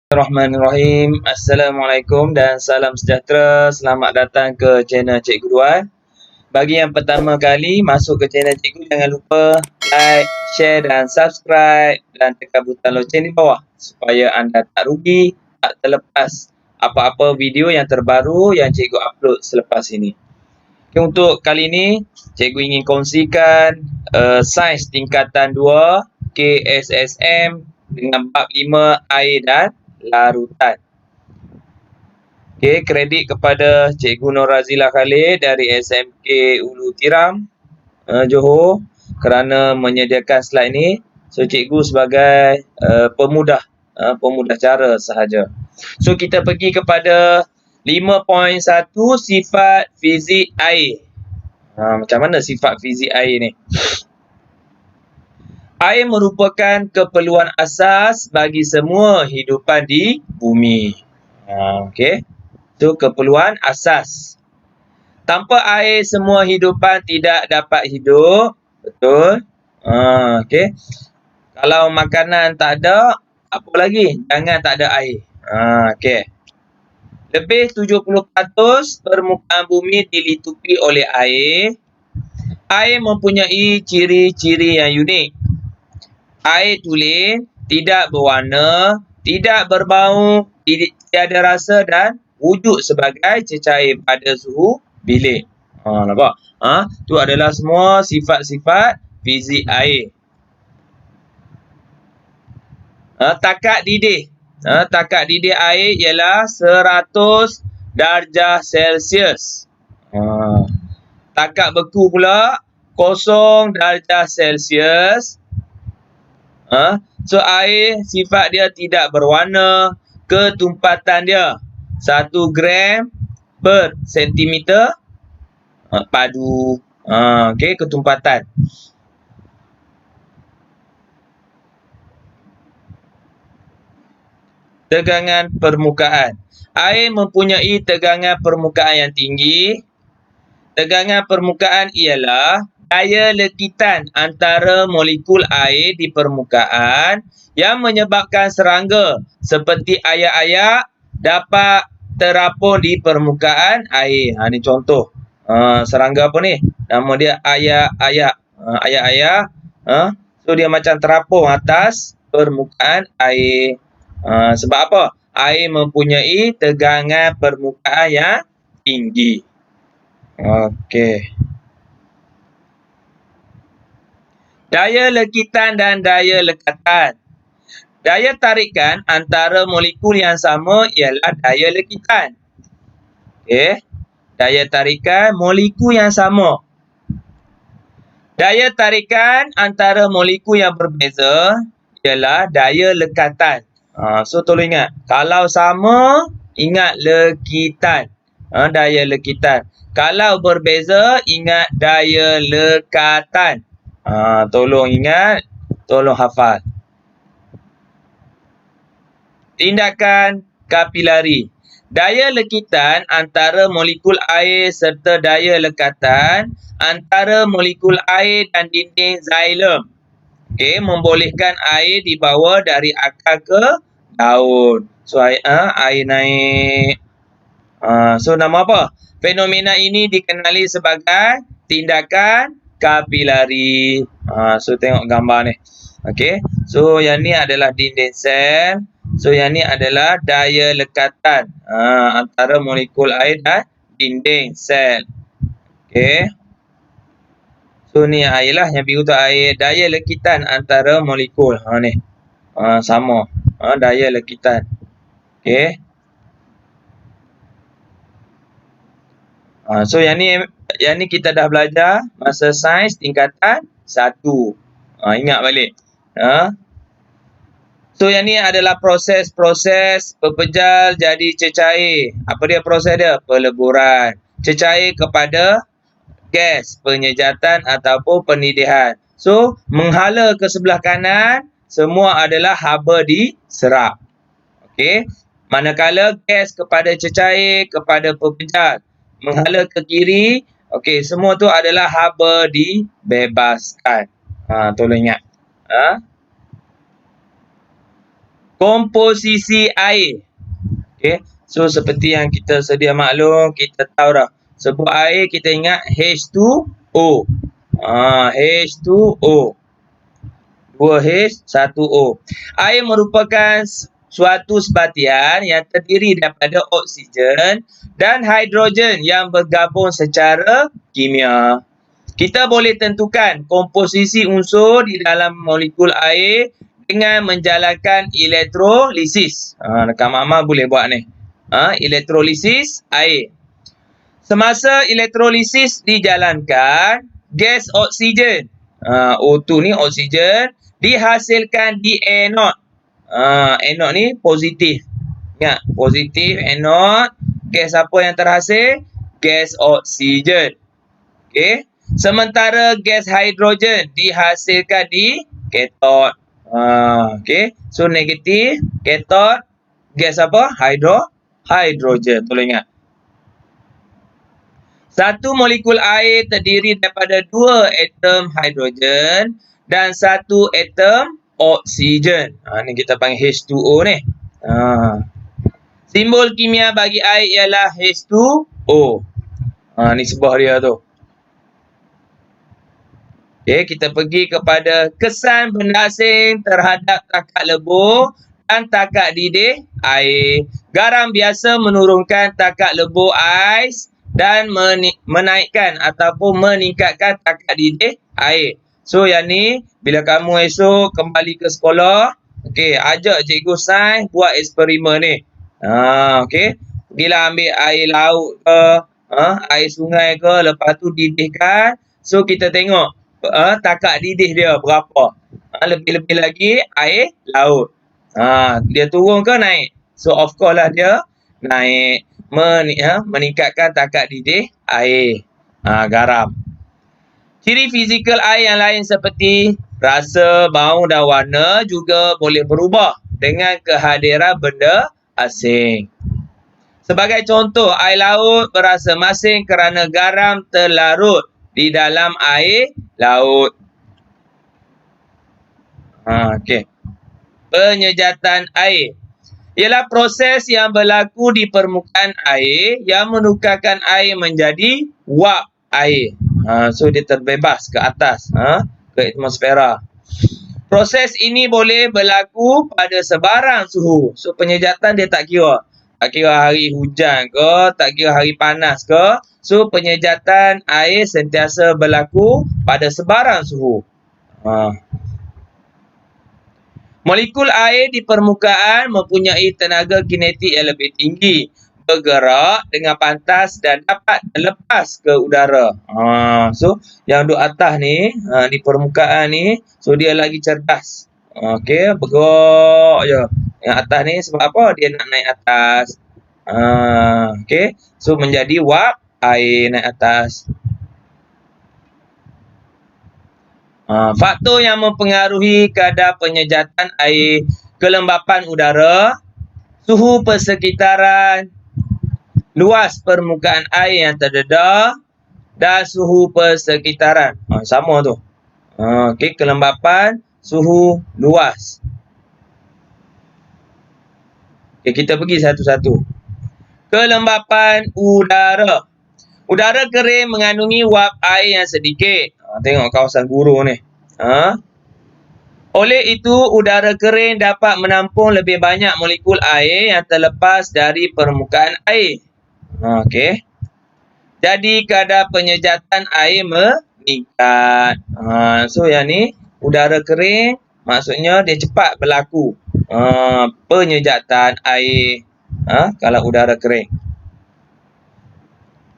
Bismillahirrahmanirrahim. Assalamualaikum dan salam sejahtera. Selamat datang ke channel Cikgu Duan. Bagi yang pertama kali masuk ke channel Cikgu, jangan lupa like, share dan subscribe dan tekan butang loceng di bawah supaya anda tak rugi, tak terlepas apa-apa video yang terbaru yang Cikgu upload selepas ini. Okay, untuk kali ini, Cikgu ingin kongsikan sains tingkatan 2 KSSM dengan bab 5 air dan larutan. Okey, kredit kepada Cikgu Nur Razila Khalid dari SMK Ulu Tiram, Johor kerana menyediakan slide ini. So, Cikgu sebagai pemudah cara sahaja. So, kita pergi kepada 5.1 sifat fizik air. Macam mana sifat fizik air ni? Air merupakan keperluan asas bagi semua hidupan di bumi. Okey. Itu keperluan asas. Tanpa air semua hidupan tidak dapat hidup. Betul? Okey. Kalau makanan tak ada, apa lagi? Jangan tak ada air. Okey. Lebih 70% permukaan bumi diliputi oleh air. Air mempunyai ciri-ciri yang unik. Air tulen, tidak berwarna, tidak berbau, tiada rasa dan wujud sebagai cecair pada suhu bilik. Nampak? Itu adalah semua sifat-sifat fizik air. Takat didih. Takat didih air ialah 100 darjah Celsius. Takat beku pula 0 darjah Celsius. So, air sifat dia tidak berwarna, ketumpatan dia 1 gram per sentimeter padu. Okey, ketumpatan. Tegangan permukaan. Air mempunyai tegangan permukaan yang tinggi. Tegangan permukaan ialah daya lekitan antara molekul air di permukaan yang menyebabkan serangga seperti ayak-ayak dapat terapung di permukaan air. Ini contoh. Serangga apa ni? Nama dia ayak-ayak. Ayak-ayak. So, dia macam terapung atas permukaan air. Sebab apa? Air mempunyai tegangan permukaan yang tinggi. Okey. Daya lekitan dan daya lekatan. Daya tarikan antara molekul yang sama ialah daya lekitan. Okey. Daya tarikan molekul yang sama. Daya tarikan antara molekul yang berbeza ialah daya lekatan. So, tolong ingat. Kalau sama, ingat lekitan. Daya lekitan. Kalau berbeza, ingat daya lekatan. Tolong ingat, tolong hafal. Tindakan kapilari. Daya lekitan antara molekul air serta daya lekatan antara molekul air dan dinding xilem. Okey, membolehkan air dibawa dari akar ke daun. So, air naik. So, nama apa? Fenomena ini dikenali sebagai tindakan kapilari. So, tengok gambar ni. Okey. So, yang ni adalah dinding sel. So, yang ni adalah daya lekatan antara molekul air dan dinding sel. Okey. So, ni air lah. Yang biru tu air. Daya lekitan antara molekul. Ni. Sama. Daya lekitan. Okey. So, yang ni kita dah belajar masa sains tingkatan 1. Ingat balik. So, yang ni adalah proses-proses pepejal jadi cecair. Apa dia proses dia? Peleburan. Cecair kepada gas, penyejatan ataupun pendidihan. So, menghala ke sebelah kanan, semua adalah haba diserap. Okey. Manakala gas kepada cecair, kepada pepejal. Menghala ke kiri, okey, semua tu adalah haba dibebaskan. Tolong ingat. komposisi air. Okey. So seperti yang kita sedia maklum, kita tahu dah. Sebut air kita ingat H2O. H2O. 2H, 1O. Air merupakan suatu sebatian yang terdiri daripada oksigen dan hidrogen yang bergabung secara kimia. Kita boleh tentukan komposisi unsur di dalam molekul air dengan menjalankan elektrolisis. Dekat Mama boleh buat ni. Elektrolisis air. Semasa elektrolisis dijalankan, gas oksigen, O2 ni oksigen, dihasilkan di anod. Anod ni positif. Ingat, positif anod. Gas apa yang terhasil? Gas oksigen. Okey. Sementara gas hidrogen dihasilkan di katod. Okey. So negatif, katod, gas apa? Hidrogen. Tolong ingat. Satu molekul air terdiri daripada 2 atom hidrogen dan 1 atom oksigen. Ni kita panggil H2O ni. Simbol kimia bagi air ialah H2O. Ni sebuah dia tu. Okay, kita pergi kepada kesan benda asing terhadap takat lebur dan takat didih air. Garam biasa menurunkan takat lebur ais dan menaikkan ataupun meningkatkan takat didih air. So yang ni bila kamu esok kembali ke sekolah, okey, ajak cikgu sains buat eksperimen ni. Okey. Pergilah ambil air laut ke, air sungai ke, lepas tu didihkan. So kita tengok takat didih dia berapa. Lebih-lebih lagi air laut. Dia turun ke naik? So of course lah dia naik. Meningkatkan takat didih air. Garam. Ciri fizikal air yang lain seperti rasa, bau dan warna juga boleh berubah dengan kehadiran benda asing. Sebagai contoh, air laut berasa masin kerana garam terlarut di dalam air laut. Okey. Penyejatan air ialah proses yang berlaku di permukaan air yang menukarkan air menjadi wap air. So dia terbebas ke atas, ke atmosfera. Proses ini boleh berlaku pada sebarang suhu. So penyejatan dia tak kira. Tak kira hari hujan ke, tak kira hari panas ke. So penyejatan air sentiasa berlaku pada sebarang suhu. Molekul air di permukaan mempunyai tenaga kinetik yang lebih tinggi, bergerak dengan pantas dan dapat lepas ke udara. So yang duduk atas ni, di permukaan ni, so dia lagi cerdas. Okey, bergerak je. Yang atas ni sebab apa? Dia nak naik atas. Okey, so menjadi wap air naik atas. Faktor yang mempengaruhi kadar penyejatan air, kelembapan udara, suhu persekitaran, luas permukaan air yang terdedah dan suhu persekitaran. Sama tu. Okey, kelembapan, suhu, luas. Okey, kita pergi satu-satu. Kelembapan udara. Udara kering mengandungi wap air yang sedikit. Tengok kawasan gurun ni. Oleh itu, udara kering dapat menampung lebih banyak molekul air yang terlepas dari permukaan air. Okey. Jadi, kadar penyejatan air meningkat. So, yang ni, udara kering, maksudnya dia cepat berlaku. Penyejatan air. Kalau udara kering.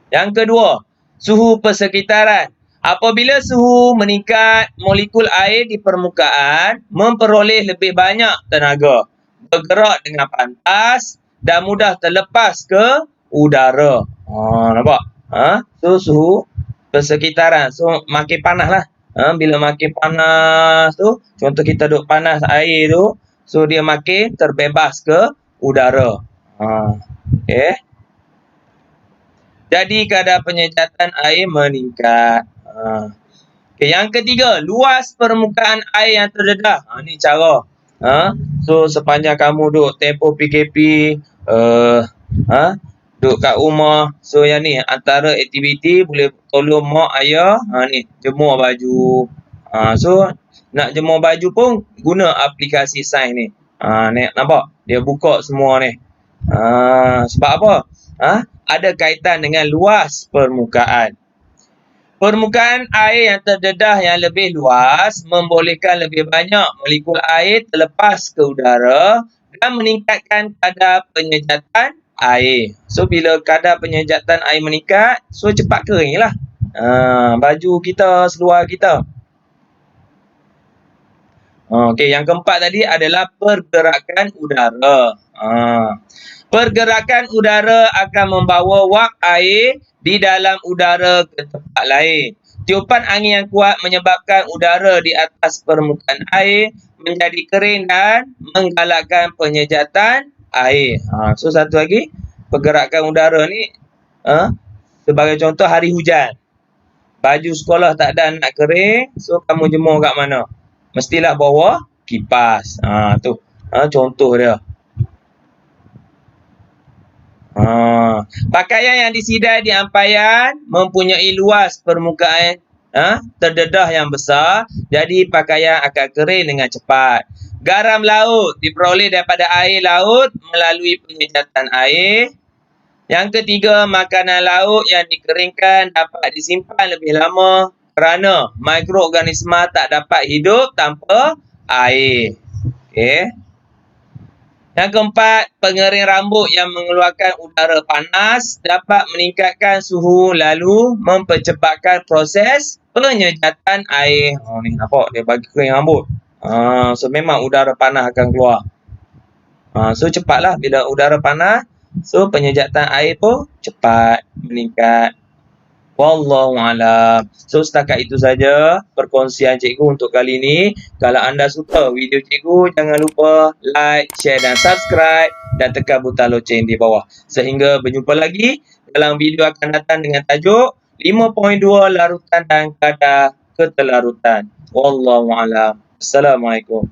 Yang kedua, suhu persekitaran. Apabila suhu meningkat, molekul air di permukaan memperoleh lebih banyak tenaga, bergerak dengan pantas dan mudah terlepas ke udara. Nampak? So suhu persekitaran. So makin panas lah. Bila makin panas tu, contoh kita duduk panas air tu, so dia makin terbebas ke udara. Okey. Jadi kadar penyejatan air meningkat. Okay, yang ketiga, luas permukaan air yang terdedah. Ni cara So sepanjang kamu duk tempoh PKP, duk kat rumah, so yang ni antara aktiviti boleh tolong mak ayah, ni jemur baju. So nak jemur baju pun guna aplikasi Sign ni. Ni nampak dia buka semua ni. Sebab apa? Ada kaitan dengan luas permukaan. Permukaan air yang terdedah yang lebih luas membolehkan lebih banyak molekul air terlepas ke udara dan meningkatkan kadar penyejatan air. So bila kadar penyejatan air meningkat, so cepat kering lah. Baju kita, seluar kita. Okey, yang keempat tadi adalah pergerakan udara. Pergerakan udara akan membawa wap air di dalam udara ke tempat lain. Tiupan angin yang kuat menyebabkan udara di atas permukaan air menjadi kering dan menggalakkan penyejatan air. So satu lagi, pergerakan udara ni sebagai contoh hari hujan. Baju sekolah tak ada nak kering, so kamu jemur kat mana? Mestilah bawah kipas. Tu contoh dia. Pakaian yang disidai di ampaian mempunyai luas permukaan terdedah yang besar, jadi pakaian akan kering dengan cepat. Garam laut diperoleh daripada air laut melalui penyejatan air. Yang ketiga, makanan laut yang dikeringkan dapat disimpan lebih lama kerana mikroorganisma tak dapat hidup tanpa air. Okey. Yang keempat, pengering rambut yang mengeluarkan udara panas dapat meningkatkan suhu lalu mempercepatkan proses penyejatan air. Ni nampak dia bagi kering rambut. So memang udara panas akan keluar. So cepatlah bila udara panas, so penyejatan air pun cepat meningkat. Wallahualam. So setakat itu saja perkongsian cikgu untuk kali ini. Kalau anda suka video cikgu, jangan lupa like, share dan subscribe dan tekan butang loceng di bawah. Sehingga berjumpa lagi dalam video akan datang dengan tajuk 5.2 larutan dan kadar ketelarutan. Wallahualam. Assalamualaikum.